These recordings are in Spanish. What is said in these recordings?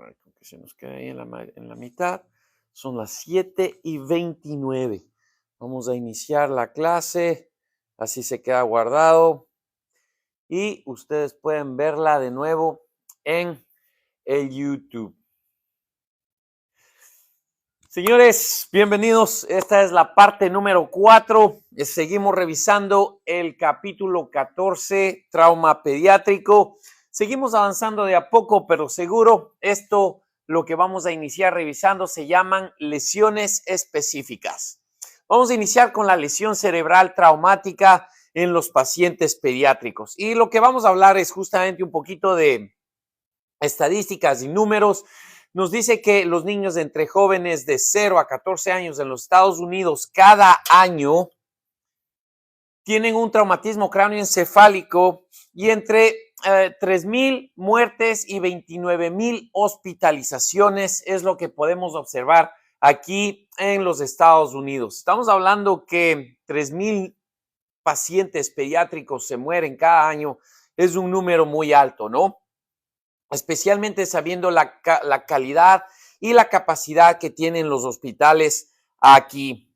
Que se nos queda ahí en la mitad. Son las 7:29. Vamos a iniciar la clase. Así se queda guardado. Y ustedes pueden verla de nuevo en el YouTube. Señores, bienvenidos. Esta es la parte número 4. Seguimos revisando el capítulo 14, trauma pediátrico. Seguimos avanzando de a poco, pero seguro. Esto, lo que vamos a iniciar revisando, se llaman lesiones específicas. Vamos a iniciar con la lesión cerebral traumática en los pacientes pediátricos. Y lo que vamos a hablar es justamente un poquito de estadísticas y números. Nos dice que los niños entre jóvenes de 0 a 14 años en los Estados Unidos cada año tienen un traumatismo cráneoencefálico y entre 3,000 muertes y 29,000 hospitalizaciones es lo que podemos observar aquí en los Estados Unidos. Estamos hablando que 3,000 pacientes pediátricos se mueren cada año. Es un número muy alto, ¿no? Especialmente sabiendo la calidad y la capacidad que tienen los hospitales aquí.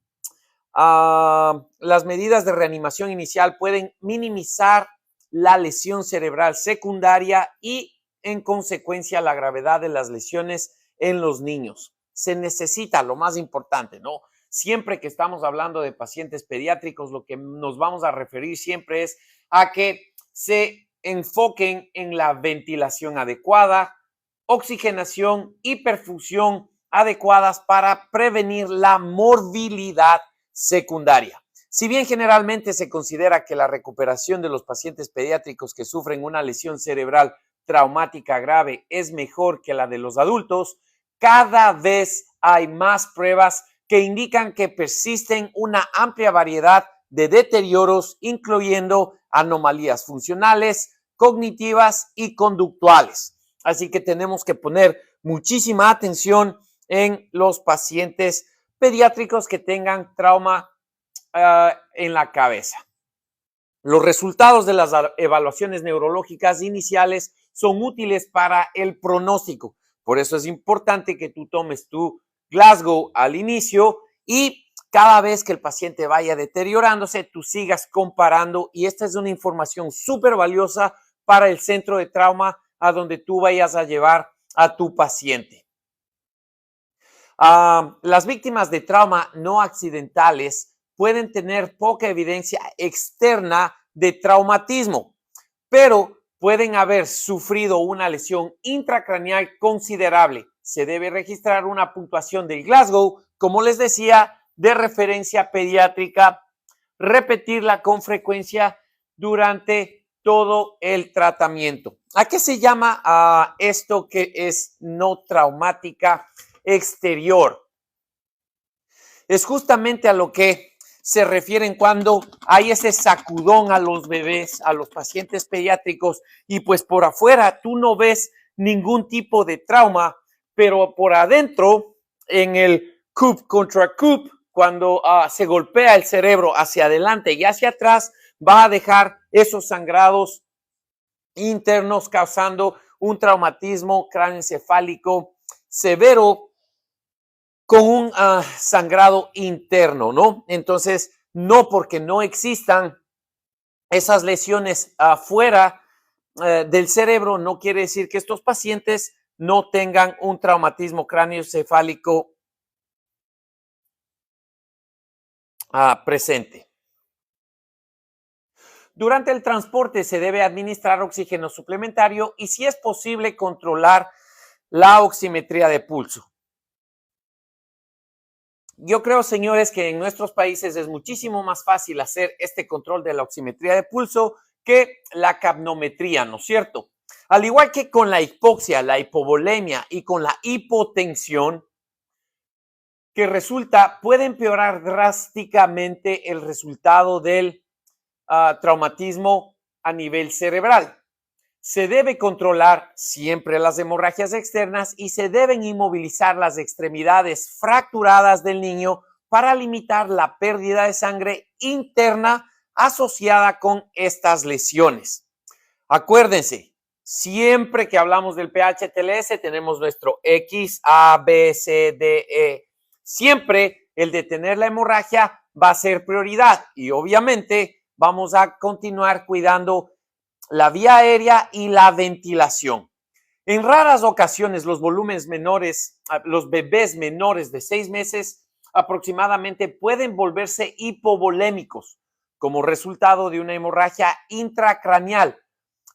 Las medidas de reanimación inicial pueden minimizar la lesión cerebral secundaria y, en consecuencia, la gravedad de las lesiones en los niños. Se necesita, lo más importante, ¿no? Siempre que estamos hablando de pacientes pediátricos, lo que nos vamos a referir siempre es a que se enfoquen en la ventilación adecuada, oxigenación y perfusión adecuadas para prevenir la morbilidad secundaria. Si bien generalmente se considera que la recuperación de los pacientes pediátricos que sufren una lesión cerebral traumática grave es mejor que la de los adultos, cada vez hay más pruebas que indican que persisten una amplia variedad de deterioros, incluyendo anomalías funcionales, cognitivas y conductuales. Así que tenemos que poner muchísima atención en los pacientes pediátricos que tengan trauma en la cabeza. Los resultados de las evaluaciones neurológicas iniciales son útiles para el pronóstico. Por eso es importante que tú tomes tu Glasgow al inicio y cada vez que el paciente vaya deteriorándose, tú sigas comparando, y esta es una información súper valiosa para el centro de trauma a donde tú vayas a llevar a tu paciente. Las víctimas de trauma no accidentales pueden tener poca evidencia externa de traumatismo, pero pueden haber sufrido una lesión intracraneal considerable. Se debe registrar una puntuación del Glasgow, como les decía, de referencia pediátrica, repetirla con frecuencia durante todo el tratamiento. ¿A qué se llama esto que es no traumática exterior? Es justamente a lo que se refieren cuando hay ese sacudón a los bebés, a los pacientes pediátricos, y pues por afuera tú no ves ningún tipo de trauma, pero por adentro, en el cup contra cup, cuando se golpea el cerebro hacia adelante y hacia atrás, va a dejar esos sangrados internos causando un traumatismo cráneoencefálico severo con un sangrado interno, ¿no? Entonces, no porque no existan esas lesiones afuera del cerebro, no quiere decir que estos pacientes no tengan un traumatismo cráneoencefálico presente. Durante el transporte se debe administrar oxígeno suplementario y, si es posible, controlar la oximetría de pulso. Yo creo, señores, que en nuestros países es muchísimo más fácil hacer este control de la oximetría de pulso que la capnometría, ¿no es cierto? Al igual que con la hipoxia, la hipovolemia y con la hipotensión, que puede empeorar drásticamente el resultado del traumatismo a nivel cerebral. Se debe controlar siempre las hemorragias externas y se deben inmovilizar las extremidades fracturadas del niño para limitar la pérdida de sangre interna asociada con estas lesiones. Acuérdense, Siempre que hablamos del pH-TLS tenemos nuestro X, A, B, C, D, E. Siempre el detener la hemorragia va a ser prioridad y obviamente vamos a continuar cuidando la vía aérea y la ventilación. En raras ocasiones los volúmenes menores, los bebés menores de 6 meses aproximadamente pueden volverse hipovolémicos como resultado de una hemorragia intracraneal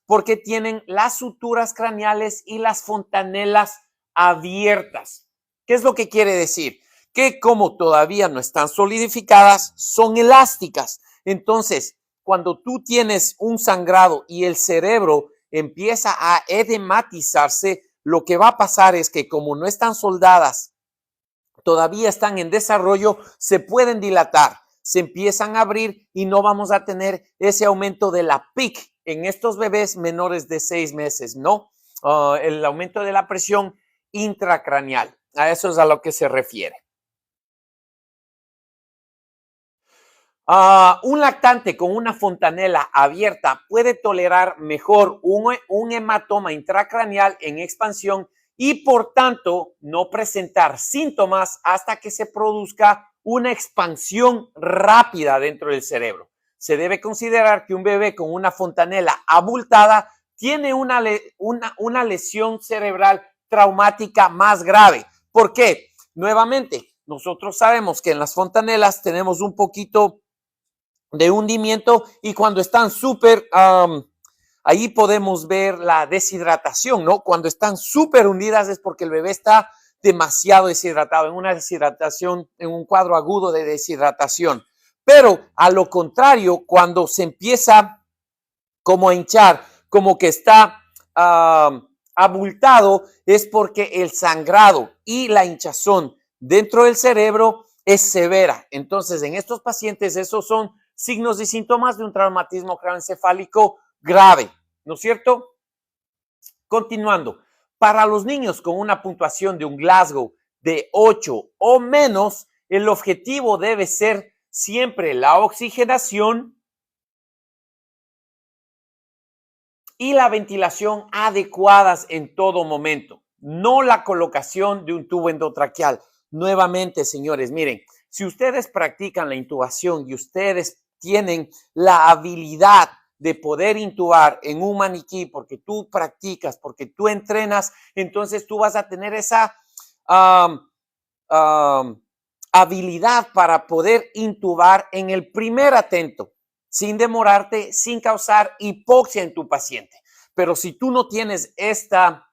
porque tienen las suturas craneales y las fontanelas abiertas. ¿Qué es lo que quiere decir? Que como todavía no están solidificadas, son elásticas. Entonces, cuando tú tienes un sangrado y el cerebro empieza a edematizarse, lo que va a pasar es que como no están soldadas, todavía están en desarrollo, se pueden dilatar, se empiezan a abrir y no vamos a tener ese aumento de la PIC en estos bebés menores de 6 meses, ¿no? El aumento de la presión intracraneal. A eso es a lo que se refiere. Un lactante con una fontanela abierta puede tolerar mejor un hematoma intracraneal en expansión y por tanto no presentar síntomas hasta que se produzca una expansión rápida dentro del cerebro. Se debe considerar que un bebé con una fontanela abultada tiene una lesión cerebral traumática más grave. ¿Por qué? Nuevamente, nosotros sabemos que en las fontanelas tenemos un poquito de hundimiento y cuando están súper, ahí podemos ver la deshidratación, ¿no? Cuando están súper hundidas es porque el bebé está demasiado deshidratado, en una deshidratación, en un cuadro agudo de deshidratación. Pero a lo contrario, cuando se empieza como a hinchar, como que está abultado, es porque el sangrado y la hinchazón dentro del cerebro es severa. Entonces, en estos pacientes, esos son signos y síntomas de un traumatismo craneoencefálico grave, ¿no es cierto? Continuando, para los niños con una puntuación de un Glasgow de 8 o menos, el objetivo debe ser siempre la oxigenación y la ventilación adecuadas en todo momento, no la colocación de un tubo endotraqueal. Nuevamente, señores, miren, si ustedes practican la intubación y ustedes tienen la habilidad de poder intubar en un maniquí porque tú practicas, porque tú entrenas, entonces tú vas a tener esa habilidad para poder intubar en el primer atento, sin demorarte, sin causar hipoxia en tu paciente. Pero si tú no tienes esta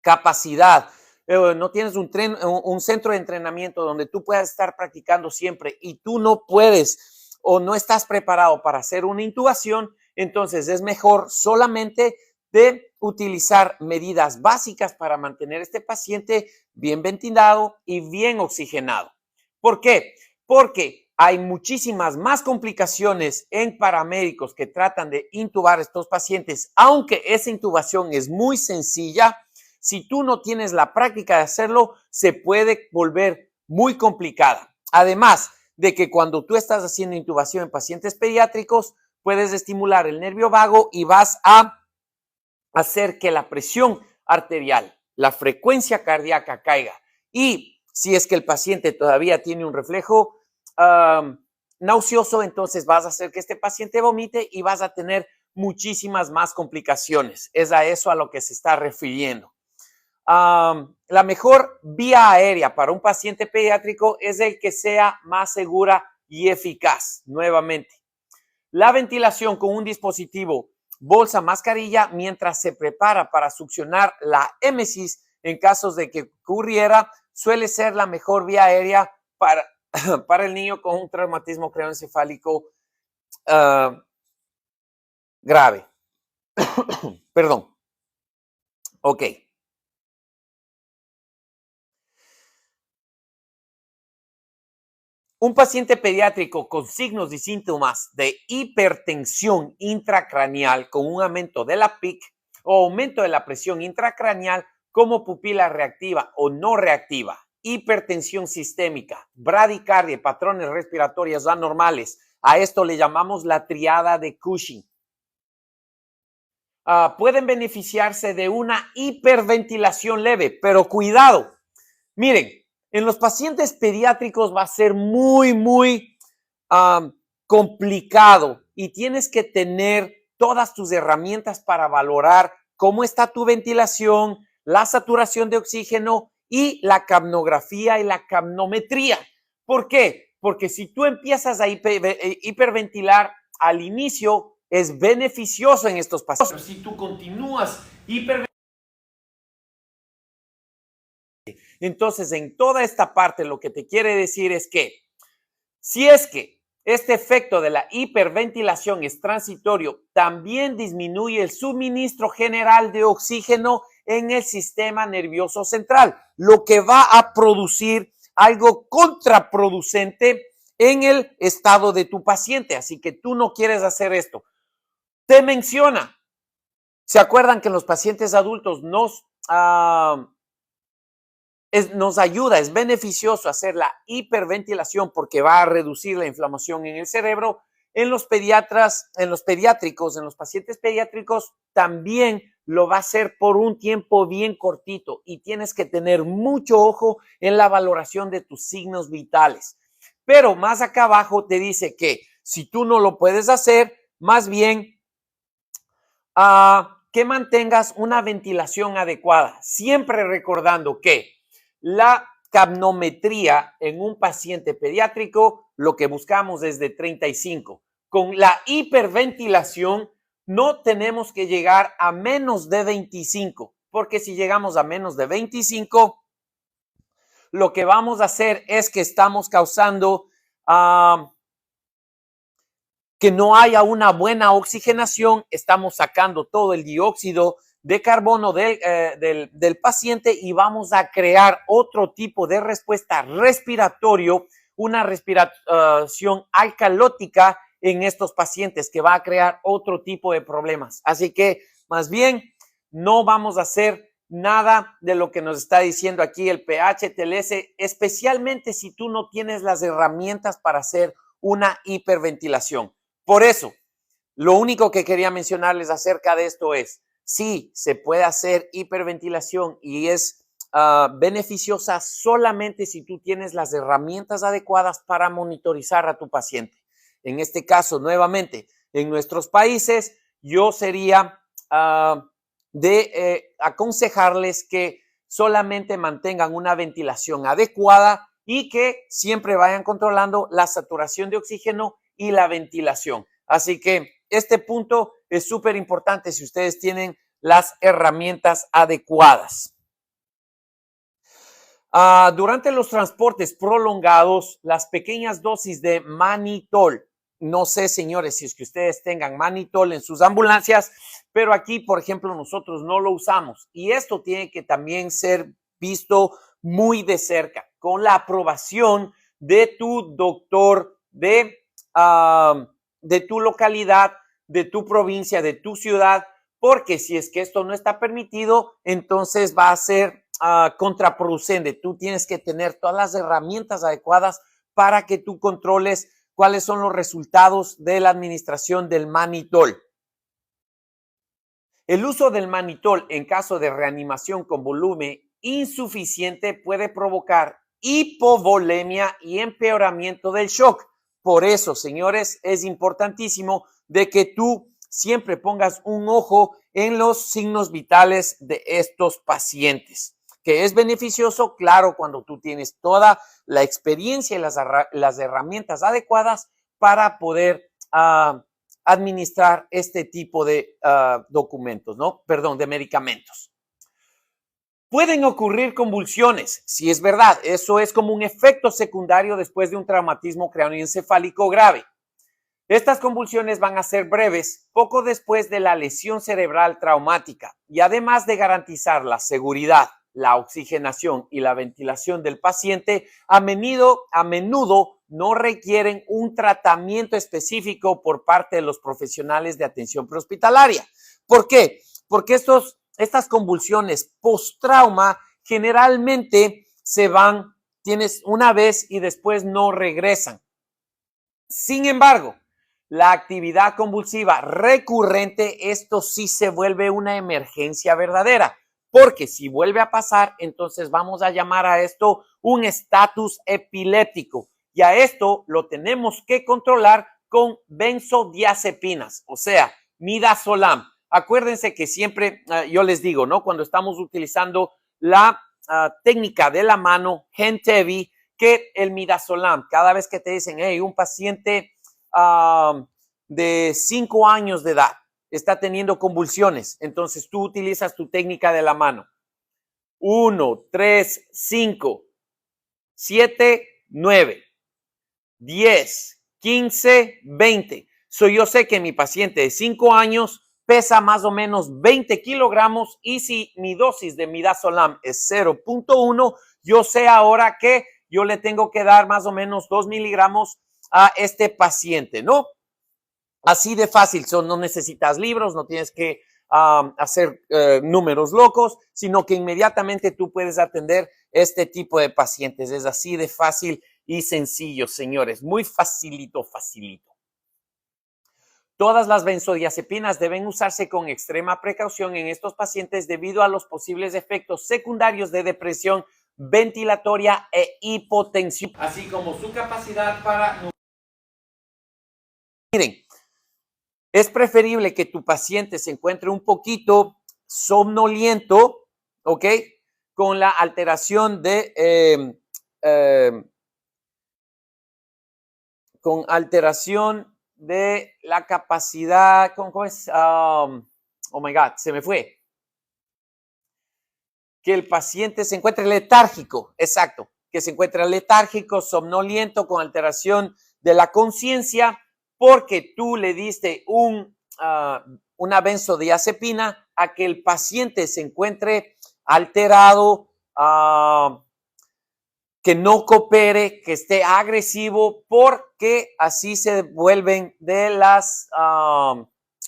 capacidad, no tienes un centro de entrenamiento donde tú puedas estar practicando siempre y tú no puedes o no estás preparado para hacer una intubación, entonces es mejor solamente de utilizar medidas básicas para mantener este paciente bien ventilado y bien oxigenado. ¿Por qué? Porque hay muchísimas más complicaciones en paramédicos que tratan de intubar a estos pacientes, aunque esa intubación es muy sencilla. Si tú no tienes la práctica de hacerlo, se puede volver muy complicada. Además de que cuando tú estás haciendo intubación en pacientes pediátricos, puedes estimular el nervio vago y vas a hacer que la presión arterial, la frecuencia cardíaca caiga. Y si es que el paciente todavía tiene un reflejo nauseoso, entonces vas a hacer que este paciente vomite y vas a tener muchísimas más complicaciones. Es a eso a lo que se está refiriendo. La mejor vía aérea para un paciente pediátrico es el que sea más segura y eficaz. Nuevamente, la ventilación con un dispositivo bolsa mascarilla mientras se prepara para succionar la émesis en casos de que ocurriera suele ser la mejor vía aérea para el niño con un traumatismo craneoencefálico grave. Perdón. Ok. Un paciente pediátrico con signos y síntomas de hipertensión intracraneal con un aumento de la PIC o aumento de la presión intracraneal como pupila reactiva o no reactiva, hipertensión sistémica, bradicardia y patrones respiratorios anormales. A esto le llamamos la triada de Cushing. pueden beneficiarse de una hiperventilación leve, pero cuidado. Miren, en los pacientes pediátricos va a ser muy complicado y tienes que tener todas tus herramientas para valorar cómo está tu ventilación, la saturación de oxígeno y la capnografía y la capnometría. ¿Por qué? Porque si tú empiezas a hiperventilar al inicio, es beneficioso en estos pacientes. Pero si tú continúas hiperventilando, entonces en toda esta parte lo que te quiere decir es que si es que este efecto de la hiperventilación es transitorio, también disminuye el suministro general de oxígeno en el sistema nervioso central, lo que va a producir algo contraproducente en el estado de tu paciente. Así que tú no quieres hacer esto. Te menciona, ¿se acuerdan que en los pacientes adultos nos ayuda, es beneficioso hacer la hiperventilación porque va a reducir la inflamación en el cerebro? En los pacientes pediátricos también lo va a hacer por un tiempo bien cortito y tienes que tener mucho ojo en la valoración de tus signos vitales. Pero más acá abajo te dice que si tú no lo puedes hacer, más bien que mantengas una ventilación adecuada, siempre recordando que la capnometría en un paciente pediátrico, lo que buscamos es de 35. Con la hiperventilación no tenemos que llegar a menos de 25, porque si llegamos a menos de 25, lo que vamos a hacer es que estamos causando que no haya una buena oxigenación, estamos sacando todo el dióxido de carbono del paciente y vamos a crear otro tipo de respuesta respiratorio, una respiración alcalótica en estos pacientes que va a crear otro tipo de problemas. Así que más bien no vamos a hacer nada de lo que nos está diciendo aquí el PH-TLS, especialmente si tú no tienes las herramientas para hacer una hiperventilación. Por eso, lo único que quería mencionarles acerca de esto es, sí, se puede hacer hiperventilación y es beneficiosa solamente si tú tienes las herramientas adecuadas para monitorizar a tu paciente. En este caso, nuevamente, en nuestros países, yo sería de aconsejarles que solamente mantengan una ventilación adecuada y que siempre vayan controlando la saturación de oxígeno y la ventilación. Así que este punto es súper importante si ustedes tienen las herramientas adecuadas. Durante los transportes prolongados, las pequeñas dosis de mannitol, no sé, señores, si es que ustedes tengan mannitol en sus ambulancias, pero aquí, por ejemplo, nosotros no lo usamos y esto tiene que también ser visto muy de cerca, con la aprobación de tu doctor de tu localidad, de tu provincia, de tu ciudad, porque si es que esto no está permitido, entonces va a ser contraproducente. Tú tienes que tener todas las herramientas adecuadas para que tú controles cuáles son los resultados de la administración del mannitol. El uso del mannitol en caso de reanimación con volumen insuficiente puede provocar hipovolemia y empeoramiento del shock. Por eso, señores, es importantísimo de que tú siempre pongas un ojo en los signos vitales de estos pacientes, que es beneficioso, claro, cuando tú tienes toda la experiencia y las herramientas adecuadas para poder administrar este tipo de documentos, ¿no? Perdón, de medicamentos. Pueden ocurrir convulsiones, si es verdad, eso es como un efecto secundario después de un traumatismo craneoencefálico grave. Estas convulsiones van a ser breves poco después de la lesión cerebral traumática y además de garantizar la seguridad, la oxigenación y la ventilación del paciente, a menudo no requieren un tratamiento específico por parte de los profesionales de atención prehospitalaria. ¿Por qué? Porque estas convulsiones post-trauma generalmente tienes una vez y después no regresan. Sin embargo, la actividad convulsiva recurrente, esto sí se vuelve una emergencia verdadera, porque si vuelve a pasar, entonces vamos a llamar a esto un estatus epiléptico y a esto lo tenemos que controlar con benzodiazepinas, o sea, midazolam. Acuérdense que siempre yo les digo, ¿no? Cuando estamos utilizando la técnica de la mano, Gentevi, que el midazolam, cada vez que te dicen, hey, un paciente de 5 años de edad está teniendo convulsiones, entonces tú utilizas tu técnica de la mano. 1, 3, 5, 7, 9, 10, 15, 20. Yo sé que mi paciente de 5 años pesa más o menos 20 kilogramos y si mi dosis de midazolam es 0.1, yo sé ahora que yo le tengo que dar más o menos 2 miligramos a este paciente, ¿no? Así de fácil, no necesitas libros, no tienes que hacer números locos, sino que inmediatamente tú puedes atender este tipo de pacientes. Es así de fácil y sencillo, señores, muy facilito. Todas las benzodiazepinas deben usarse con extrema precaución en estos pacientes debido a los posibles efectos secundarios de depresión ventilatoria e hipotensión, así como su capacidad para... Miren, es preferible que tu paciente se encuentre un poquito somnoliento, ¿ok? Con la alteración de... con alteración de la capacidad, ¿cómo es? Oh my God, se me fue. Que el paciente se encuentre letárgico, exacto, que se encuentre letárgico, somnoliento, con alteración de la conciencia, porque tú le diste una benzodiazepina a que el paciente se encuentre alterado, que no coopere, que esté agresivo, porque así se vuelven de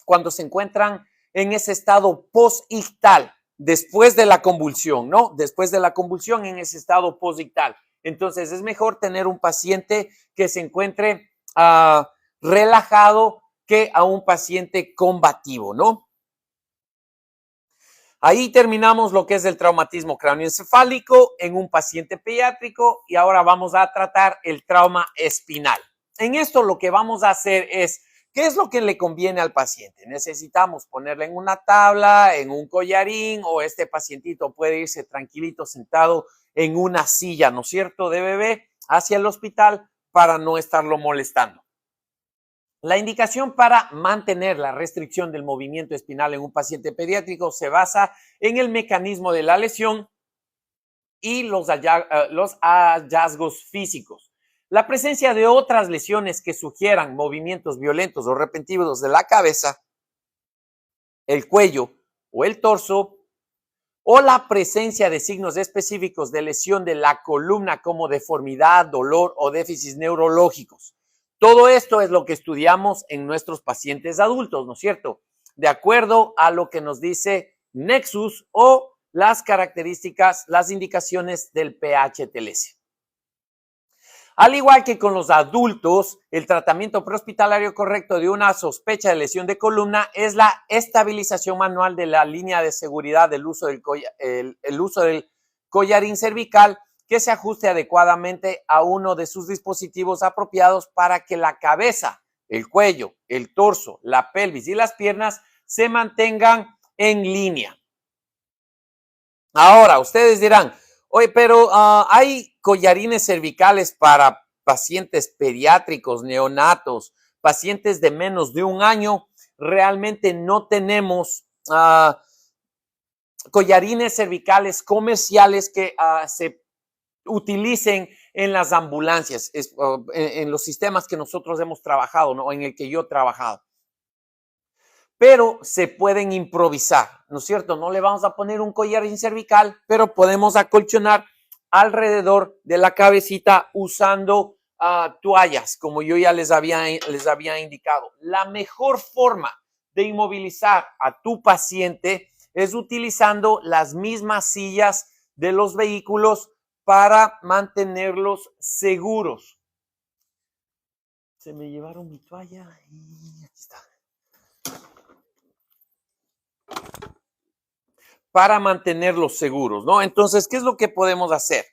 cuando se encuentran en ese estado postictal, después de la convulsión, ¿no? Después de la convulsión en ese estado postictal. Entonces es mejor tener un paciente que se encuentre relajado que a un paciente combativo, ¿no? Ahí terminamos lo que es el traumatismo cráneoencefálico en un paciente pediátrico y ahora vamos a tratar el trauma espinal. En esto lo que vamos a hacer es, ¿qué es lo que le conviene al paciente? Necesitamos ponerle en una tabla, en un collarín o este pacientito puede irse tranquilito sentado en una silla, ¿no es cierto?, de bebé hacia el hospital para no estarlo molestando. La indicación para mantener la restricción del movimiento espinal en un paciente pediátrico se basa en el mecanismo de la lesión y los hallazgos físicos. La presencia de otras lesiones que sugieran movimientos violentos o repentinos de la cabeza, el cuello o el torso, o la presencia de signos específicos de lesión de la columna como deformidad, dolor o déficits neurológicos. Todo esto es lo que estudiamos en nuestros pacientes adultos, ¿no es cierto? De acuerdo a lo que nos dice Nexus o las características, las indicaciones del PHTLS. Al igual que con los adultos, el tratamiento prehospitalario correcto de una sospecha de lesión de columna es la estabilización manual de la línea de seguridad del uso del collarín cervical que se ajuste adecuadamente a uno de sus dispositivos apropiados para que la cabeza, el cuello, el torso, la pelvis y las piernas se mantengan en línea. Ahora, ustedes dirán, oye, pero hay collarines cervicales para pacientes pediátricos, neonatos, pacientes de menos de 1 año. Realmente no tenemos collarines cervicales comerciales que se utilicen en las ambulancias, en los sistemas que nosotros hemos trabajado, ¿no? En el que yo he trabajado. Pero se pueden improvisar, ¿no es cierto? No le vamos a poner un collarín cervical, pero podemos acolchonar alrededor de la cabecita usando toallas, como yo ya les había indicado. La mejor forma de inmovilizar a tu paciente es utilizando las mismas sillas de los vehículos para mantenerlos seguros. Se me llevaron mi toalla y aquí está. Para mantenerlos seguros, ¿no? Entonces, ¿qué es lo que podemos hacer?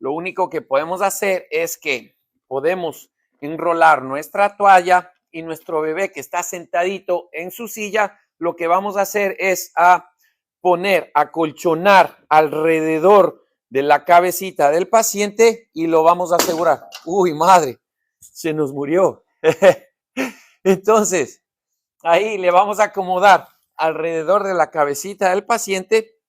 Lo único que podemos hacer es que podemos enrolar nuestra toalla y nuestro bebé que está sentadito en su silla, lo que vamos a hacer es acolchonar alrededor de la cabecita del paciente y lo vamos a asegurar. Uy, madre, se nos murió. Entonces, ahí le vamos a acomodar alrededor de la cabecita del paciente,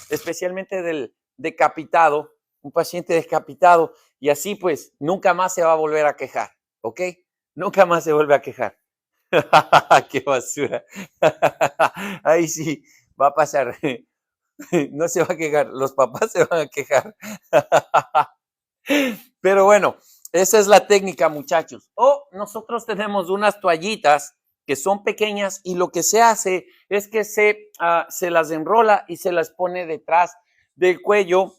especialmente del decapitado, un paciente decapitado, y así pues nunca más se va a volver a quejar, ¿ok? Nunca más se vuelve a quejar. ¡Qué basura! Ahí sí va a pasar. No se va a quejar, los papás se van a quejar. Pero bueno, esa es la técnica, muchachos. O nosotros tenemos unas toallitas que son pequeñas y lo que se hace es que se las enrola y se las pone detrás del cuello.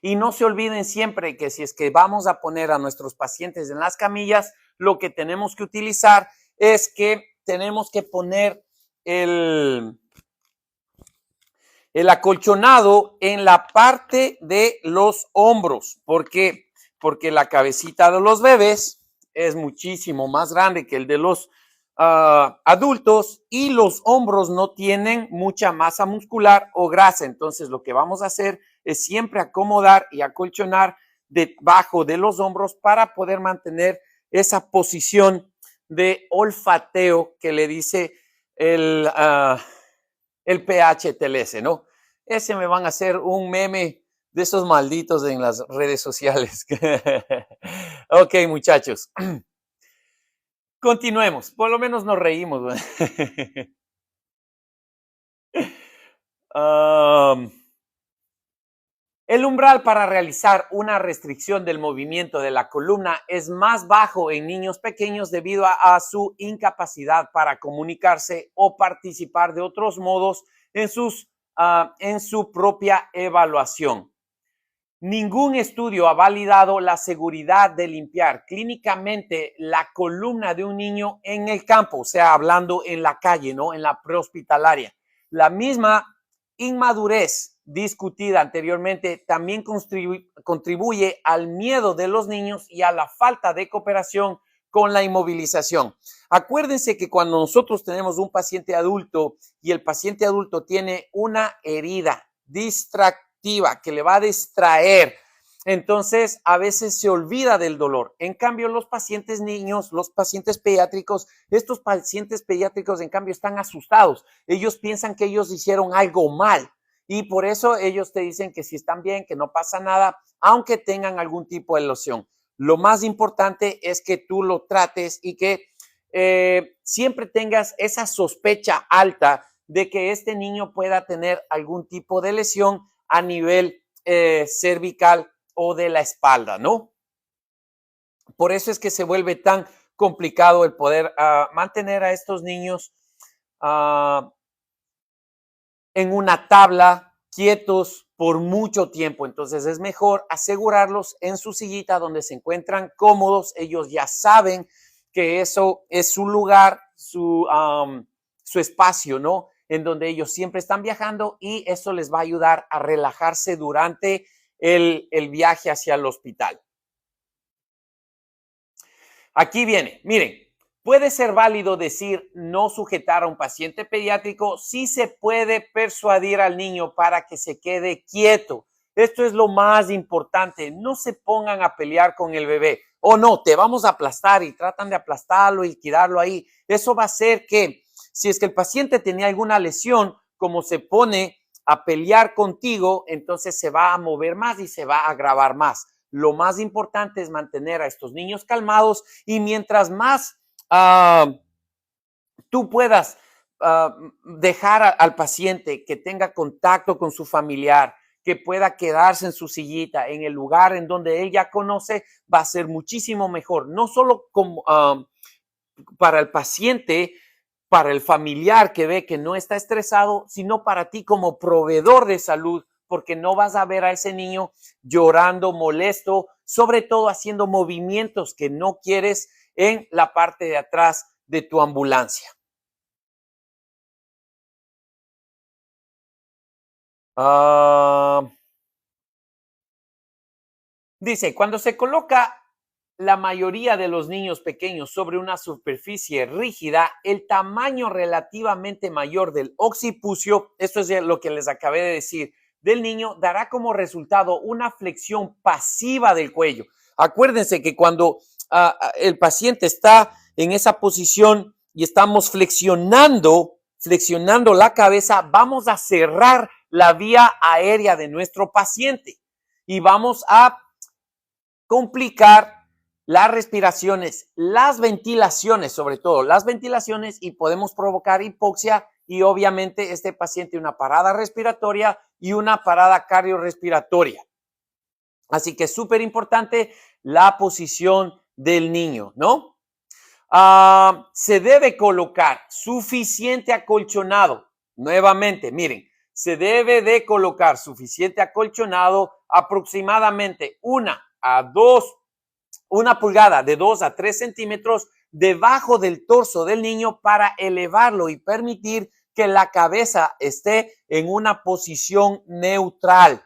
Y no se olviden siempre que si es que vamos a poner a nuestros pacientes en las camillas, lo que tenemos que utilizar es que tenemos que poner el acolchonado en la parte de los hombros. ¿Por qué? Porque la cabecita de los bebés es muchísimo más grande que el de los adultos y los hombros no tienen mucha masa muscular o grasa. Entonces, lo que vamos a hacer es siempre acomodar y acolchonar debajo de los hombros para poder mantener esa posición de olfateo que le dice el PHTLS, ¿no? Ese me van a hacer un meme de esos malditos en las redes sociales. Ok, muchachos. Continuemos. Por lo menos nos reímos. El umbral para realizar una restricción del movimiento de la columna es más bajo en niños pequeños debido a su incapacidad para comunicarse o participar de otros modos en su propia evaluación. Ningún estudio ha validado la seguridad de limpiar clínicamente la columna de un niño en el campo, o sea, hablando en la calle, ¿no? En la prehospitalaria. La misma inmadurez discutida anteriormente también contribuye al miedo de los niños y a la falta de cooperación con la inmovilización. Acuérdense que cuando nosotros tenemos un paciente adulto y el paciente adulto tiene una herida distractiva que le va a distraer, entonces a veces se olvida del dolor. En cambio, los pacientes niños, los pacientes pediátricos, estos pacientes pediátricos en cambio están asustados. Ellos piensan que ellos hicieron algo mal y por eso ellos te dicen que si están bien, que no pasa nada, aunque tengan algún tipo de lesión. Lo más importante es que tú lo trates y que siempre tengas esa sospecha alta de que este niño pueda tener algún tipo de lesión a nivel cervical o de la espalda, ¿no? Por eso es que se vuelve tan complicado el poder mantener a estos niños en una tabla quietos por mucho tiempo. Entonces es mejor asegurarlos en su sillita donde se encuentran cómodos. Ellos ya saben que eso es su lugar, su espacio, ¿no? En donde ellos siempre están viajando y eso les va a ayudar a relajarse durante el viaje hacia el hospital. Aquí viene, miren, puede ser válido decir no sujetar a un paciente pediátrico si se puede persuadir al niño para que se quede quieto. Esto es lo más importante. No se pongan a pelear con el bebé. O no, te vamos a aplastar y tratan de aplastarlo y quedarlo ahí. Eso va a hacer que, si es que el paciente tenía alguna lesión, como se pone a pelear contigo, entonces se va a mover más y se va a agravar más. Lo más importante es mantener a estos niños calmados y mientras más tú puedas dejar al paciente que tenga contacto con su familiar, que pueda quedarse en su sillita, en el lugar en donde él ya conoce, va a ser muchísimo mejor. No solo como, para el paciente, para el familiar que ve que no está estresado, sino para ti como proveedor de salud, porque no vas a ver a ese niño llorando, molesto, sobre todo haciendo movimientos que no quieres en la parte de atrás de tu ambulancia. Dice, cuando se coloca la mayoría de los niños pequeños sobre una superficie rígida, el tamaño relativamente mayor del occipucio, esto es lo que les acabé de decir, del niño, dará como resultado una flexión pasiva del cuello. Acuérdense que cuando el paciente está en esa posición y estamos flexionando la cabeza, vamos a cerrar la vía aérea de nuestro paciente y vamos a complicar las respiraciones, las ventilaciones, sobre todo las ventilaciones, y podemos provocar hipoxia y obviamente este paciente una parada respiratoria y una parada cardiorrespiratoria. Así que es súper importante la posición del niño, ¿no? Se debe colocar suficiente acolchonado. Nuevamente, miren, se debe de colocar suficiente acolchonado, aproximadamente una pulgada de 2 a 3 centímetros debajo del torso del niño para elevarlo y permitir que la cabeza esté en una posición neutral.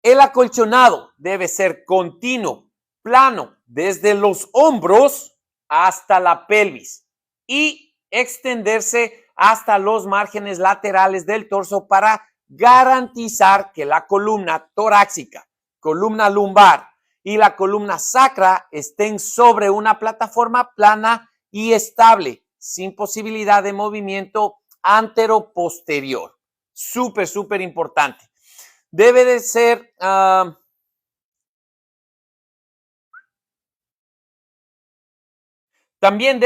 El acolchonado debe ser continuo, plano, desde los hombros hasta la pelvis y extenderse hasta los márgenes laterales del torso para garantizar que la columna torácica, columna lumbar y la columna sacra estén sobre una plataforma plana y estable, sin posibilidad de movimiento antero-posterior. Súper, súper importante. Debe de ser también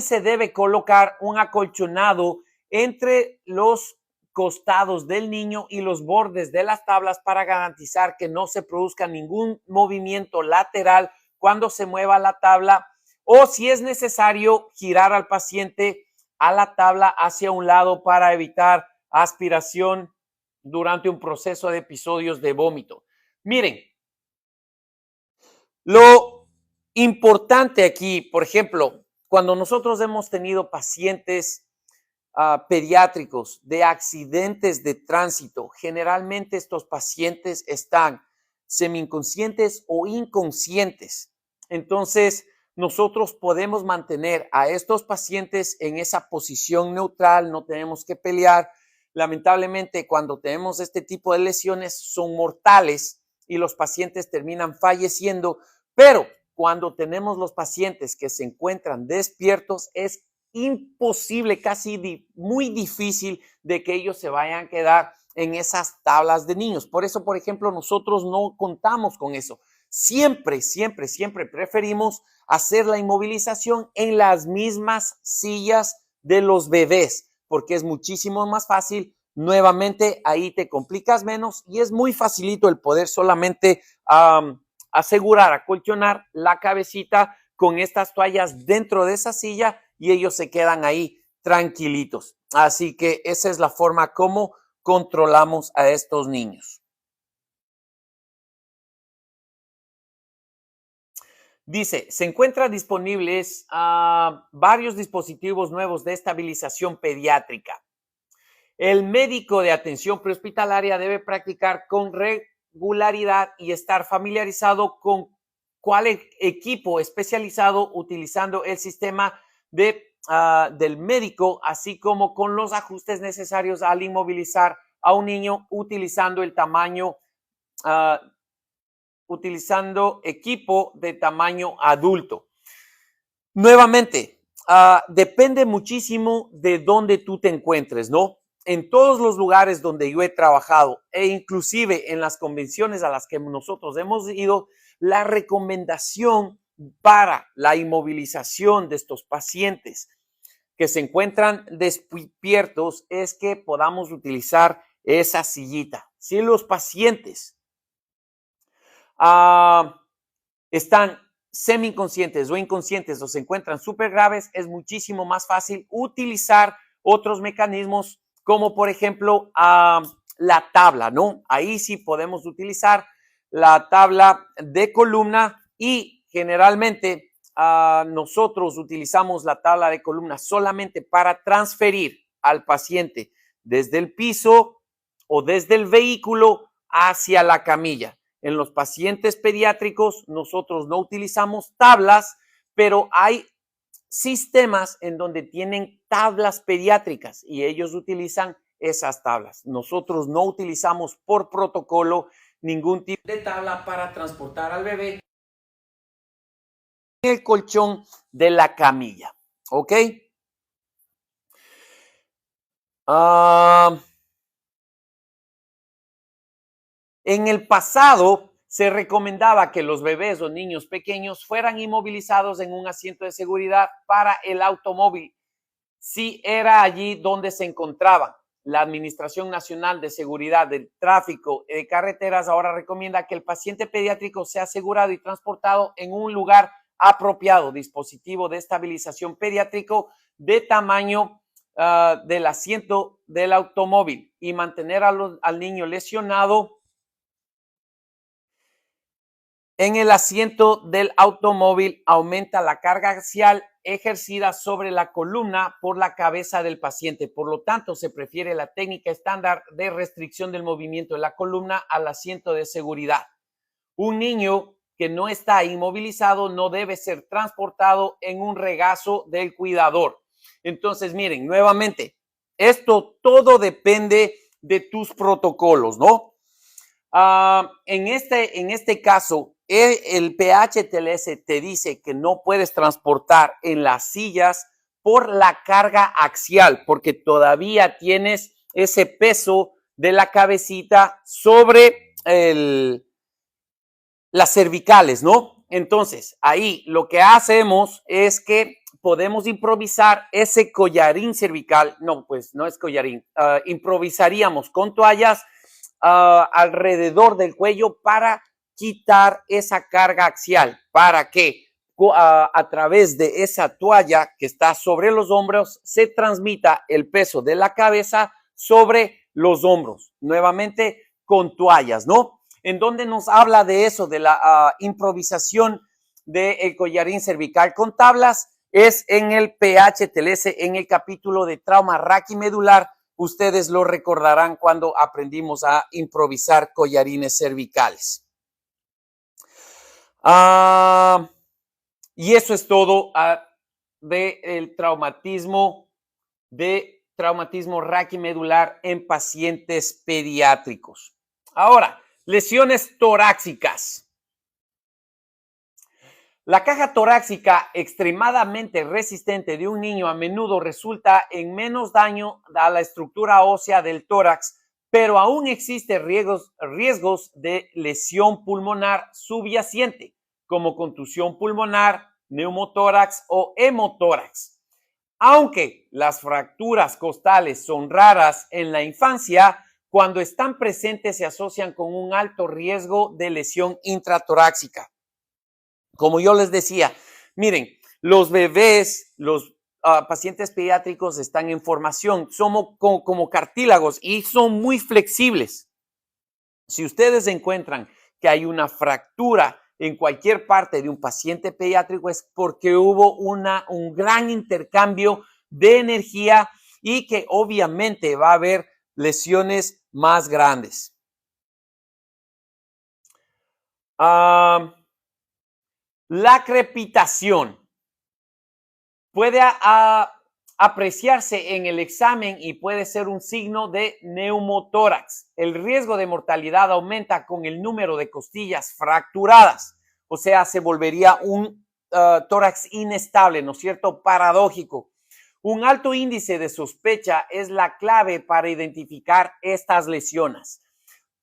se debe colocar un acolchonado entre los costados del niño y los bordes de las tablas para garantizar que no se produzca ningún movimiento lateral cuando se mueva la tabla, o si es necesario girar al paciente a la tabla hacia un lado para evitar aspiración durante un proceso de episodios de vómito. Miren, lo importante aquí, por ejemplo, cuando nosotros hemos tenido pacientes pediátricos de accidentes de tránsito, generalmente estos pacientes están semi-inconscientes o inconscientes. Entonces, nosotros podemos mantener a estos pacientes en esa posición neutral, no tenemos que pelear. Lamentablemente, cuando tenemos este tipo de lesiones, son mortales y los pacientes terminan falleciendo, pero cuando tenemos los pacientes que se encuentran despiertos, es imposible, casi muy difícil de que ellos se vayan a quedar en esas tablas de niños. Por eso, por ejemplo, nosotros no contamos con eso. Siempre, siempre, siempre preferimos hacer la inmovilización en las mismas sillas de los bebés, porque es muchísimo más fácil. Nuevamente, ahí te complicas menos y es muy facilito el poder solamente asegurar, acolchonar la cabecita con estas toallas dentro de esa silla y ellos se quedan ahí tranquilitos. Así que esa es la forma como controlamos a estos niños. Dice, se encuentran disponibles varios dispositivos nuevos de estabilización pediátrica. El médico de atención prehospitalaria debe practicar con regularidad y estar familiarizado con cuál equipo especializado utilizando el sistema del médico, así como con los ajustes necesarios al inmovilizar a un niño utilizando el tamaño, utilizando equipo de tamaño adulto. Nuevamente, depende muchísimo de dónde tú te encuentres, ¿no? En todos los lugares donde yo he trabajado e inclusive en las convenciones a las que nosotros hemos ido, la recomendación para la inmovilización de estos pacientes que se encuentran despiertos es que podamos utilizar esa sillita. Si los pacientes están semi-inconscientes o inconscientes o se encuentran súper graves, es muchísimo más fácil utilizar otros mecanismos como por ejemplo la tabla, ¿no? Ahí sí podemos utilizar la tabla de columna y generalmente nosotros utilizamos la tabla de columna solamente para transferir al paciente desde el piso o desde el vehículo hacia la camilla. En los pacientes pediátricos nosotros no utilizamos tablas, pero hay sistemas en donde tienen tablas pediátricas y ellos utilizan esas tablas. Nosotros no utilizamos por protocolo ningún tipo de tabla para transportar al bebé en el colchón de la camilla. ¿Ok? En el pasado se recomendaba que los bebés o niños pequeños fueran inmovilizados en un asiento de seguridad para el automóvil si era allí donde se encontraban. La Administración Nacional de Seguridad del Tráfico de Carreteras ahora recomienda que el paciente pediátrico sea asegurado y transportado en un lugar apropiado, dispositivo de estabilización pediátrico de tamaño del asiento del automóvil y mantener al niño lesionado en el asiento del automóvil aumenta la carga axial ejercida sobre la columna por la cabeza del paciente. Por lo tanto, se prefiere la técnica estándar de restricción del movimiento de la columna al asiento de seguridad. Un niño que no está inmovilizado no debe ser transportado en un regazo del cuidador. Entonces, miren, nuevamente, esto todo depende de tus protocolos, ¿no? En este caso, el PHTLS te dice que no puedes transportar en las sillas por la carga axial, porque todavía tienes ese peso de la cabecita sobre las cervicales, ¿no? Entonces, ahí lo que hacemos es que podemos improvisar ese collarín cervical. No, pues no es collarín. Improvisaríamos con toallas alrededor del cuello para quitar esa carga axial, para que a través de esa toalla que está sobre los hombros se transmita el peso de la cabeza sobre los hombros, nuevamente con toallas, ¿no? En donde nos habla de eso, de la improvisación del collarín cervical con tablas, es en el PHTLS, en el capítulo de trauma raquimedular. Ustedes lo recordarán cuando aprendimos a improvisar collarines cervicales. Y eso es todo del traumatismo raquimedular en pacientes pediátricos. Ahora, lesiones torácicas. La caja torácica extremadamente resistente de un niño a menudo resulta en menos daño a la estructura ósea del tórax, pero aún existen riesgos de lesión pulmonar subyacente, como contusión pulmonar, neumotórax o hemotórax. Aunque las fracturas costales son raras en la infancia, cuando están presentes se asocian con un alto riesgo de lesión intratorácica. Como yo les decía, miren, los bebés, los pacientes pediátricos están en formación, somos como cartílagos y son muy flexibles. Si ustedes encuentran que hay una fractura en cualquier parte de un paciente pediátrico es porque hubo un gran intercambio de energía y que obviamente va a haber lesiones más grandes. La crepitación puede apreciarse en el examen y puede ser un signo de neumotórax. El riesgo de mortalidad aumenta con el número de costillas fracturadas, o sea, se volvería un tórax inestable, ¿no es cierto? Paradójico. Un alto índice de sospecha es la clave para identificar estas lesiones.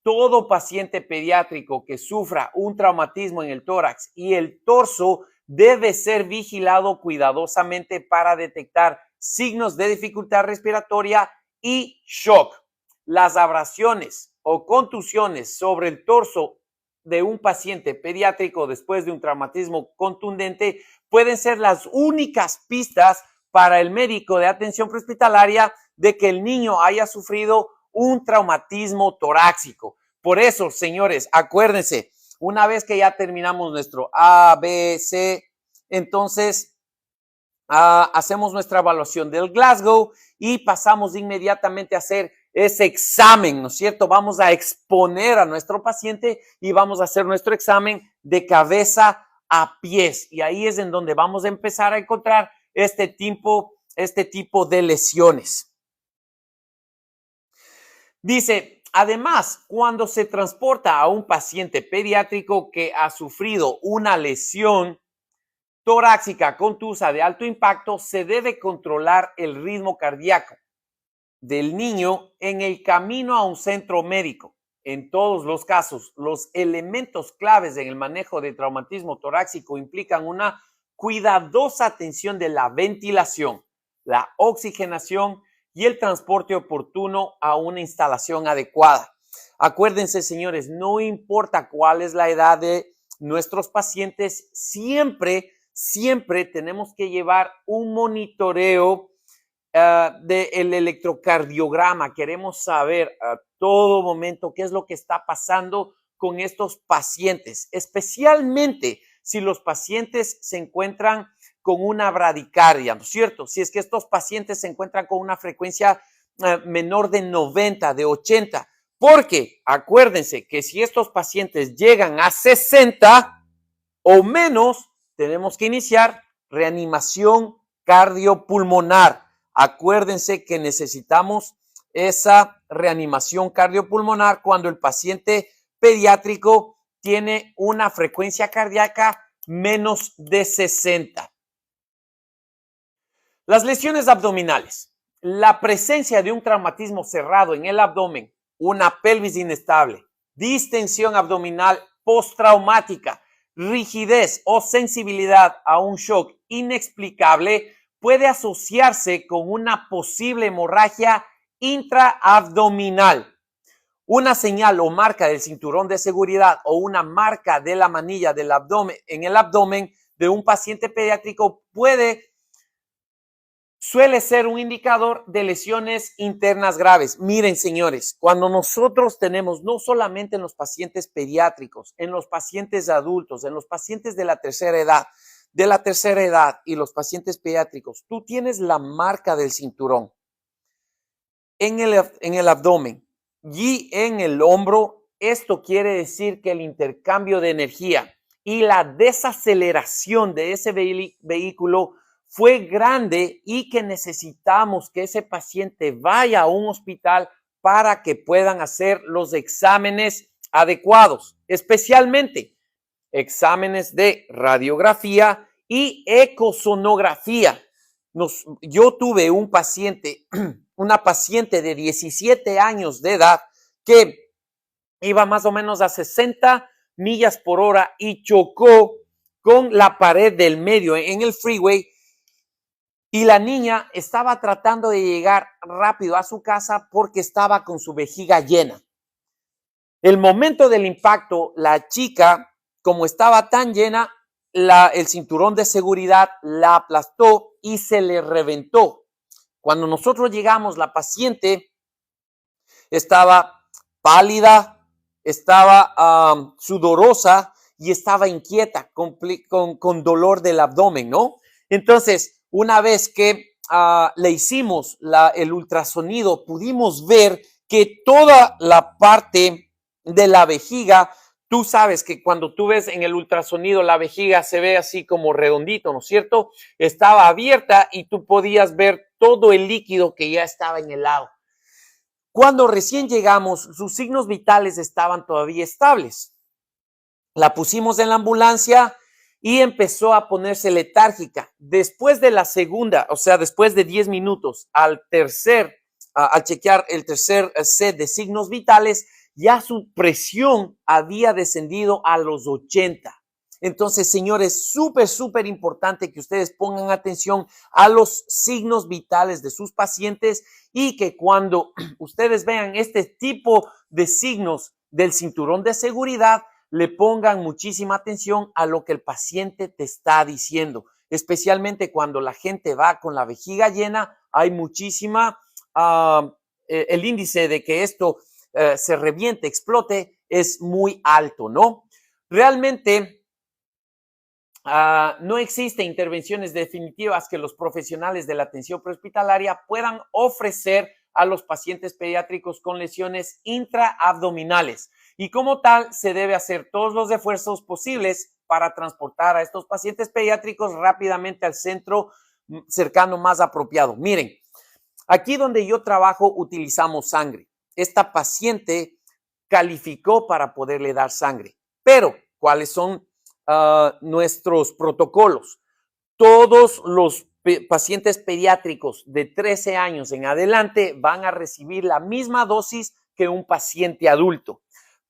Todo paciente pediátrico que sufra un traumatismo en el tórax y el torso debe ser vigilado cuidadosamente para detectar signos de dificultad respiratoria y shock. Las abrasiones o contusiones sobre el torso de un paciente pediátrico después de un traumatismo contundente pueden ser las únicas pistas para el médico de atención prehospitalaria de que el niño haya sufrido un traumatismo torácico. Por eso, señores, acuérdense, una vez que ya terminamos nuestro A, B, C, entonces hacemos nuestra evaluación del Glasgow y pasamos inmediatamente a hacer ese examen, ¿no es cierto? Vamos a exponer a nuestro paciente y vamos a hacer nuestro examen de cabeza a pies. Y ahí es en donde vamos a empezar a encontrar este tipo de lesiones. Dice, además, cuando se transporta a un paciente pediátrico que ha sufrido una lesión torácica contusa de alto impacto, se debe controlar el ritmo cardíaco del niño en el camino a un centro médico. En todos los casos, los elementos claves en el manejo de traumatismo torácico implican una cuidadosa atención de la ventilación, la oxigenación y el transporte oportuno a una instalación adecuada. Acuérdense, señores, no importa cuál es la edad de nuestros pacientes, siempre tenemos que llevar un monitoreo del electrocardiograma. Queremos saber a todo momento qué es lo que está pasando con estos pacientes, especialmente si los pacientes se encuentran con una bradicardia, ¿no es cierto? Si es que estos pacientes se encuentran con una frecuencia menor de 90, de 80, porque acuérdense que si estos pacientes llegan a 60 o menos, tenemos que iniciar reanimación cardiopulmonar. Acuérdense que necesitamos esa reanimación cardiopulmonar cuando el paciente pediátrico tiene una frecuencia cardíaca menos de 60. Las lesiones abdominales. La presencia de un traumatismo cerrado en el abdomen, una pelvis inestable, distensión abdominal postraumática, rigidez o sensibilidad a un shock inexplicable puede asociarse con una posible hemorragia intraabdominal. Una señal o marca del cinturón de seguridad o una marca de la manilla del abdomen en el abdomen de un paciente pediátrico suele ser un indicador de lesiones internas graves. Miren, señores, cuando nosotros tenemos, no solamente en los pacientes pediátricos, en los pacientes adultos, en los pacientes de la tercera edad y los pacientes pediátricos, tú tienes la marca del cinturón en el abdomen y en el hombro. Esto quiere decir que el intercambio de energía y la desaceleración de ese vehículo fue grande y que necesitamos que ese paciente vaya a un hospital para que puedan hacer los exámenes adecuados, especialmente exámenes de radiografía y ecosonografía. Yo tuve una paciente de 17 años de edad que iba más o menos a 60 millas por hora y chocó con la pared del medio en el freeway. Y la niña estaba tratando de llegar rápido a su casa porque estaba con su vejiga llena. El momento del impacto, la chica, como estaba tan llena, el cinturón de seguridad la aplastó y se le reventó. Cuando nosotros llegamos, la paciente estaba pálida, estaba sudorosa y estaba inquieta con dolor del abdomen, ¿no? Entonces, una vez que le hicimos el ultrasonido, pudimos ver que toda la parte de la vejiga, tú sabes que cuando tú ves en el ultrasonido la vejiga se ve así como redondito, ¿no es cierto? Estaba abierta y tú podías ver todo el líquido que ya estaba en el lado. Cuando recién llegamos, sus signos vitales estaban todavía estables. La pusimos en la ambulancia y empezó a ponerse letárgica. Después de la segunda, o sea, después de 10 minutos, al chequear el tercer set de signos vitales, ya su presión había descendido a los 80. Entonces, señores, súper importante que ustedes pongan atención a los signos vitales de sus pacientes y que cuando ustedes vean este tipo de signos del cinturón de seguridad, le pongan muchísima atención a lo que el paciente te está diciendo. especialmente cuando la gente va con la vejiga llena, hay muchísima, el índice de que esto se reviente, explote, es muy alto, ¿no? Realmente no existen intervenciones definitivas que los profesionales de la atención prehospitalaria puedan ofrecer a los pacientes pediátricos con lesiones intraabdominales y como tal se debe hacer todos los esfuerzos posibles para transportar a estos pacientes pediátricos rápidamente al centro cercano más apropiado. Miren, aquí donde yo trabajo utilizamos sangre. Esta paciente calificó para poderle dar sangre, pero ¿cuáles son nuestros protocolos? Todos los pacientes pediátricos de 13 años en adelante van a recibir la misma dosis que un paciente adulto,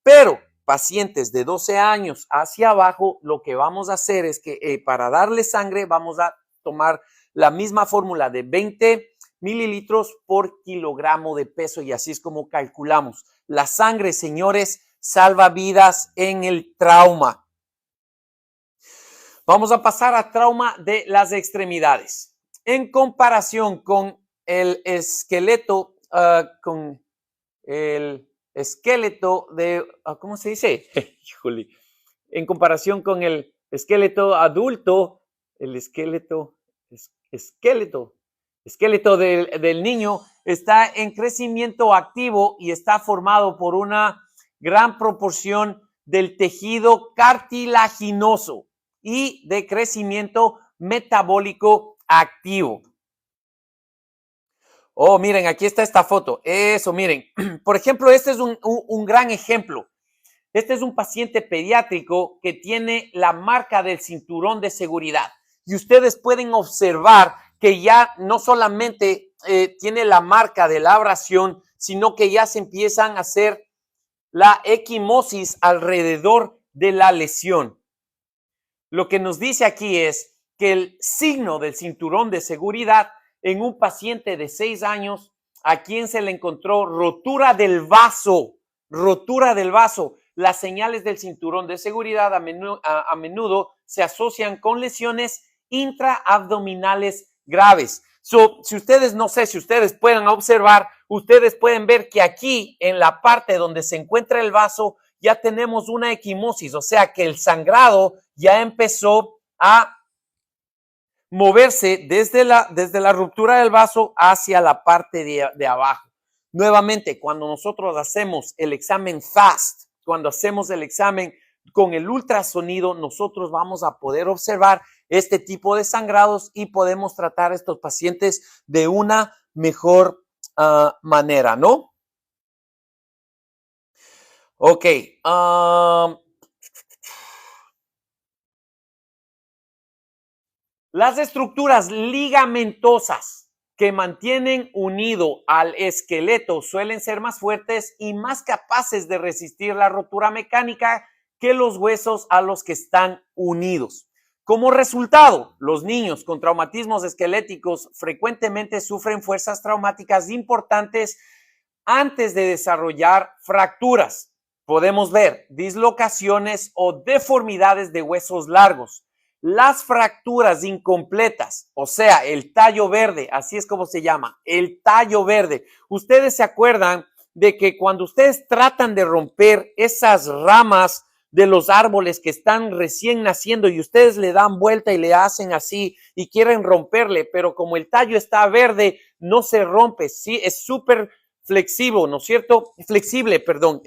pero pacientes de 12 años hacia abajo, lo que vamos a hacer es que para darle sangre vamos a tomar la misma fórmula de 20 mililitros por kilogramo de peso y así es como calculamos. La sangre, señores, salva vidas en el trauma. Vamos a pasar a trauma de las extremidades. En comparación con el esqueleto, de, ¿cómo se dice? Híjole. En comparación con el esqueleto adulto, el esqueleto del niño está en crecimiento activo y está formado por una gran proporción del tejido cartilaginoso y de crecimiento metabólico activo. Oh, miren, aquí está esta foto. Eso, miren. Por ejemplo, este es un gran ejemplo. Este es un paciente pediátrico que tiene la marca del cinturón de seguridad. Y ustedes pueden observar que ya no solamente tiene la marca de la abrasión, sino que ya se empiezan a hacer la equimosis alrededor de la lesión. Lo que nos dice aquí es que el signo del cinturón de seguridad en un paciente de 6 años a quien se le encontró rotura del vaso. Las señales del cinturón de seguridad a menudo se asocian con lesiones intraabdominales graves. Si ustedes pueden observar, ustedes pueden ver que aquí en la parte donde se encuentra el vaso ya tenemos una equimosis, o sea que el sangrado ya empezó a moverse desde la ruptura del vaso hacia la parte de abajo. Nuevamente, cuando nosotros hacemos el examen FAST, cuando hacemos el examen con el ultrasonido, nosotros vamos a poder observar este tipo de sangrados y podemos tratar a estos pacientes de una mejor manera, ¿no? Ok. Las estructuras ligamentosas que mantienen unido al esqueleto suelen ser más fuertes y más capaces de resistir la rotura mecánica que los huesos a los que están unidos. Como resultado, los niños con traumatismos esqueléticos frecuentemente sufren fuerzas traumáticas importantes antes de desarrollar fracturas. Podemos ver dislocaciones o deformidades de huesos largos. Las fracturas incompletas, o sea, el tallo verde, así es como se llama, el tallo verde. Ustedes se acuerdan de que cuando ustedes tratan de romper esas ramas de los árboles que están recién naciendo y ustedes le dan vuelta y le hacen así y quieren romperle, pero como el tallo está verde, no se rompe, sí, es súper flexible, ¿no es cierto? Es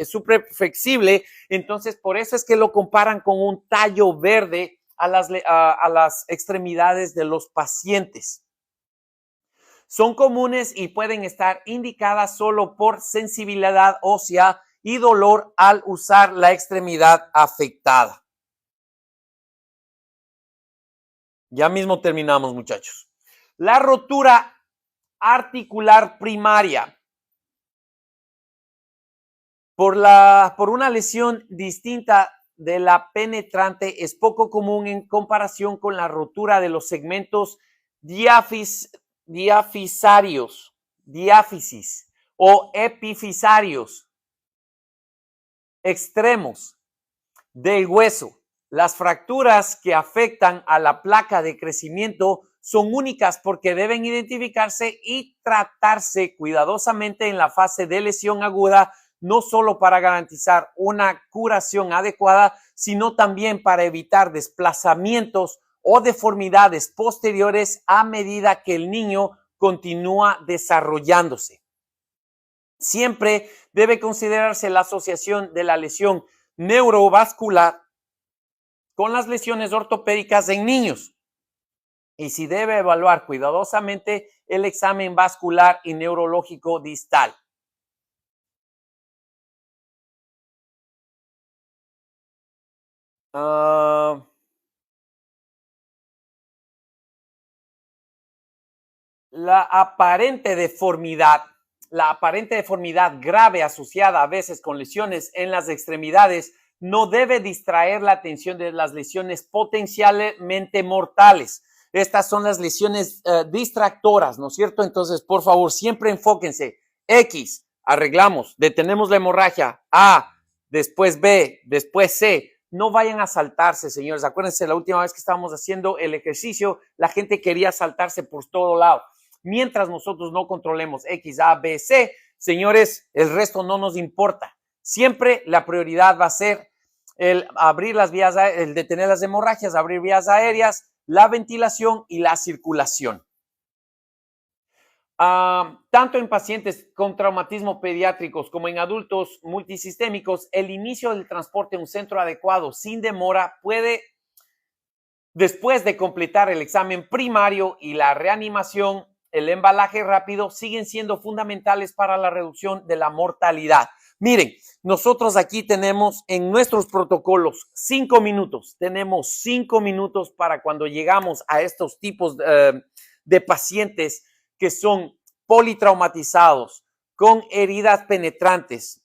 súper flexible, entonces por eso es que lo comparan con un tallo verde a las extremidades de los pacientes. Son comunes y pueden estar indicadas solo por sensibilidad ósea y dolor al usar la extremidad afectada. Ya mismo terminamos, muchachos. La rotura articular primaria por una lesión distinta de la penetrante es poco común en comparación con la rotura de los segmentos diáfisis o epifisarios extremos del hueso. Las fracturas que afectan a la placa de crecimiento son únicas porque deben identificarse y tratarse cuidadosamente en la fase de lesión aguda, no solo para garantizar una curación adecuada, sino también para evitar desplazamientos o deformidades posteriores a medida que el niño continúa desarrollándose. Siempre debe considerarse la asociación de la lesión neurovascular con las lesiones ortopédicas en niños. Y si debe evaluar cuidadosamente el examen vascular y neurológico distal. La aparente deformidad grave asociada a veces con lesiones en las extremidades no debe distraer la atención de las lesiones potencialmente mortales. Estas son las lesiones distractoras, ¿no es cierto? Entonces, por favor, siempre enfóquense. X, arreglamos, detenemos la hemorragia. A, después B, después C. No vayan a saltarse, señores. Acuérdense, la última vez que estábamos haciendo el ejercicio, la gente quería saltarse por todo lado. Mientras nosotros no controlemos X, A, B, C, señores, el resto no nos importa. Siempre la prioridad va a ser el abrir las vías, el detener las hemorragias, abrir vías aéreas, la ventilación y la circulación. Tanto en pacientes con traumatismo pediátricos como en adultos multisistémicos, el inicio del transporte a un centro adecuado sin demora puede, después de completar el examen primario y la reanimación, el embalaje rápido siguen siendo fundamentales para la reducción de la mortalidad. Miren, nosotros aquí tenemos en nuestros protocolos 5 minutos. Tenemos 5 minutos para cuando llegamos a estos tipos de pacientes que son politraumatizados con heridas penetrantes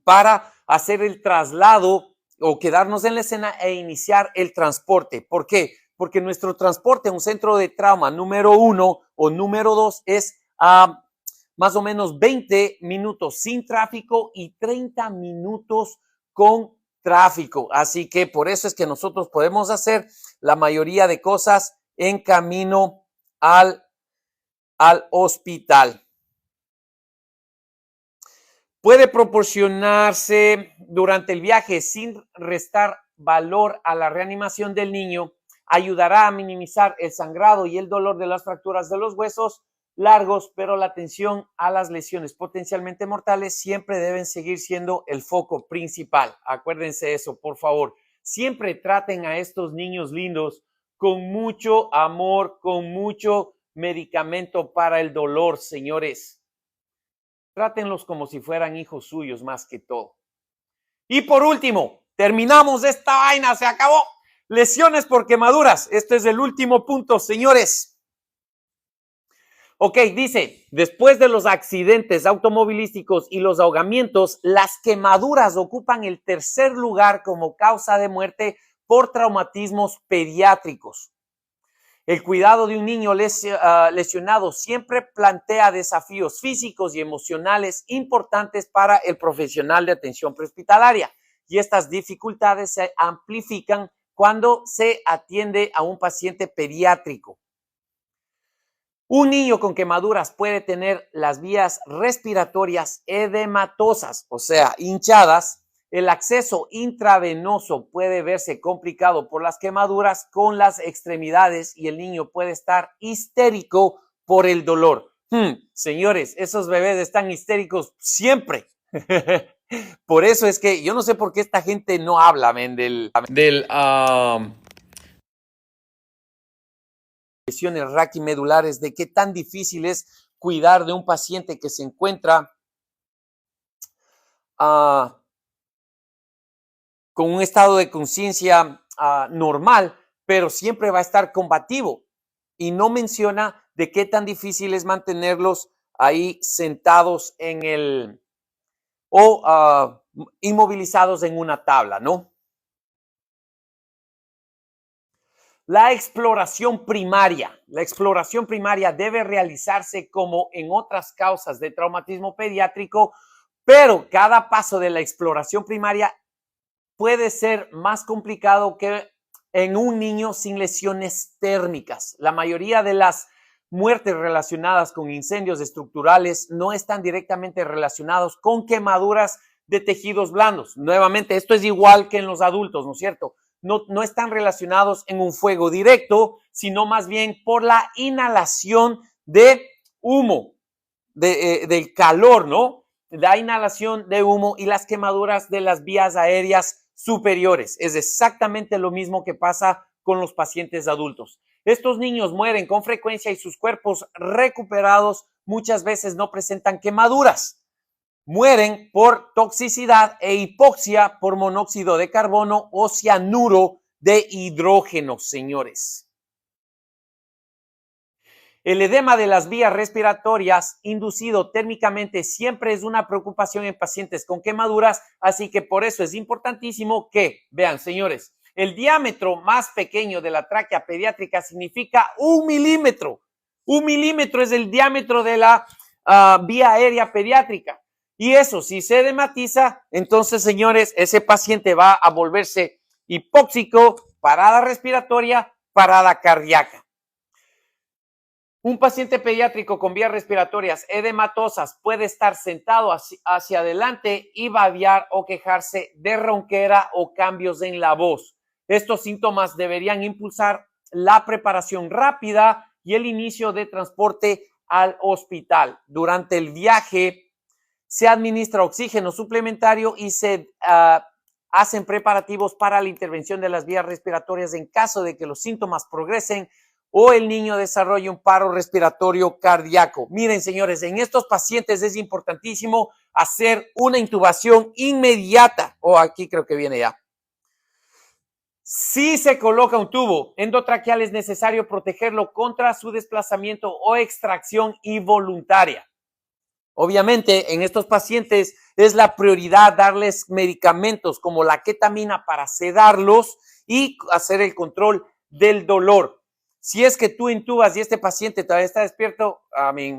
para hacer el traslado o quedarnos en la escena e iniciar el transporte. ¿Por qué? Porque nuestro transporte a un centro de trauma número 1 o número 2 es más o menos 20 minutos sin tráfico y 30 minutos con tráfico. Así que por eso es que nosotros podemos hacer la mayoría de cosas en camino al hospital. Puede proporcionarse durante el viaje sin restar valor a la reanimación del niño. Ayudará a minimizar el sangrado y el dolor de las fracturas de los huesos largos, pero la atención a las lesiones potencialmente mortales siempre deben seguir siendo el foco principal. Acuérdense eso, por favor. Siempre traten a estos niños lindos con mucho amor, con mucho medicamento para el dolor, señores. Trátenlos como si fueran hijos suyos más que todo. Y por último, terminamos esta vaina, se acabó. Lesiones por quemaduras. Este es el último punto, señores. Ok, dice, después de los accidentes automovilísticos y los ahogamientos, las quemaduras ocupan el tercer lugar como causa de muerte por traumatismos pediátricos. El cuidado de un niño lesionado siempre plantea desafíos físicos y emocionales importantes para el profesional de atención prehospitalaria, y estas dificultades se amplifican cuando se atiende a un paciente pediátrico. Un niño con quemaduras puede tener las vías respiratorias edematosas, o sea, hinchadas. El acceso intravenoso puede verse complicado por las quemaduras con las extremidades y el niño puede estar histérico por el dolor. Señores, esos bebés están histéricos siempre. Por eso es que yo no sé por qué esta gente no habla lesiones raquimedulares, de qué tan difícil es cuidar de un paciente que se encuentra con un estado de conciencia normal, pero siempre va a estar combativo. Y no menciona de qué tan difícil es mantenerlos ahí sentados en el o inmovilizados en una tabla, ¿no? La exploración primaria. La exploración primaria debe realizarse como en otras causas de traumatismo pediátrico, pero cada paso de la exploración primaria puede ser más complicado que en un niño sin lesiones térmicas. La mayoría de las muertes relacionadas con incendios estructurales no están directamente relacionados con quemaduras de tejidos blandos. Nuevamente, esto es igual que en los adultos, ¿no es cierto? No están relacionados en un fuego directo, sino más bien por la inhalación de humo, del calor, ¿no? La inhalación de humo y las quemaduras de las vías aéreas superiores. Es exactamente lo mismo que pasa con los pacientes adultos. Estos niños mueren con frecuencia y sus cuerpos recuperados muchas veces no presentan quemaduras. Mueren por toxicidad e hipoxia por monóxido de carbono o cianuro de hidrógeno, señores. El edema de las vías respiratorias inducido térmicamente siempre es una preocupación en pacientes con quemaduras, así que por eso es importantísimo que, vean, señores, el diámetro más pequeño de la tráquea pediátrica significa 1 milímetro. 1 milímetro es el diámetro de la vía aérea pediátrica. Y eso, si se edematiza, entonces, señores, ese paciente va a volverse hipóxico, parada respiratoria, parada cardíaca. Un paciente pediátrico con vías respiratorias edematosas puede estar sentado hacia adelante y babear o quejarse de ronquera o cambios en la voz. Estos síntomas deberían impulsar la preparación rápida y el inicio de transporte al hospital. Durante el viaje se administra oxígeno suplementario y se hacen preparativos para la intervención de las vías respiratorias en caso de que los síntomas progresen o el niño desarrolle un paro respiratorio cardíaco. Miren, señores, en estos pacientes es importantísimo hacer una intubación inmediata. Aquí creo que viene ya. Si se coloca un tubo endotraqueal, es necesario protegerlo contra su desplazamiento o extracción involuntaria. Obviamente, en estos pacientes es la prioridad darles medicamentos como la ketamina para sedarlos y hacer el control del dolor. Si es que tú intubas y este paciente todavía está despierto,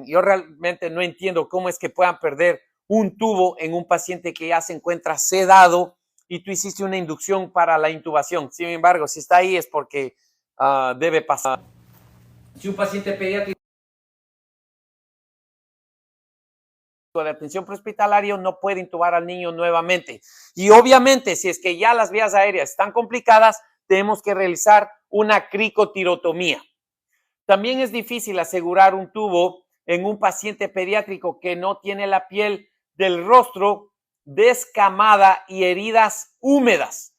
yo realmente no entiendo cómo es que puedan perder un tubo en un paciente que ya se encuentra sedado y tú hiciste una inducción para la intubación. Sin embargo, si está ahí es porque debe pasar. Si un paciente pediátrico de atención prehospitalaria no puede intubar al niño nuevamente. Y obviamente, si es que ya las vías aéreas están complicadas, tenemos que realizar una cricotirotomía. También es difícil asegurar un tubo en un paciente pediátrico que no tiene la piel del rostro descamada y heridas húmedas.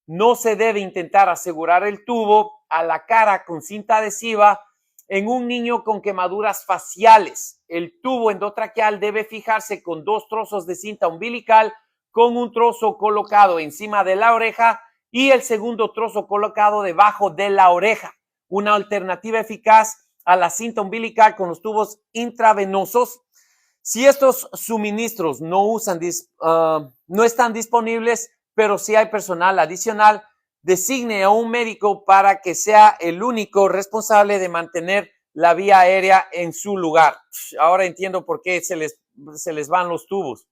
No se debe intentar asegurar el tubo a la cara con cinta adhesiva en un niño con quemaduras faciales. El tubo endotraqueal debe fijarse con 2 trozos de cinta umbilical, con un trozo colocado encima de la oreja y el segundo trozo colocado debajo de la oreja. Una alternativa eficaz a la cinta umbilical con los tubos intravenosos. Si estos suministros no están disponibles, pero si hay personal adicional, designe a un médico para que sea el único responsable de mantener la vía aérea en su lugar. Ahora entiendo por qué se les van los tubos.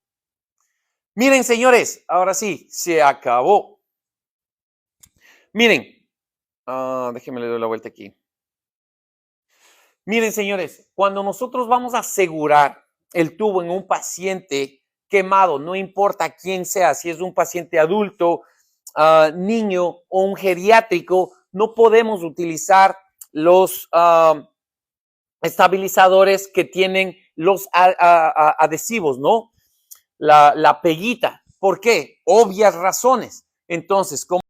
Miren, señores, ahora sí, se acabó. Miren, déjenme le doy la vuelta aquí. Miren, señores, cuando nosotros vamos a asegurar el tubo en un paciente quemado, no importa quién sea, si es un paciente adulto, niño o un geriátrico, no podemos utilizar los estabilizadores que tienen los adhesivos, ¿no? La peguita. ¿Por qué? Obvias razones. Entonces, como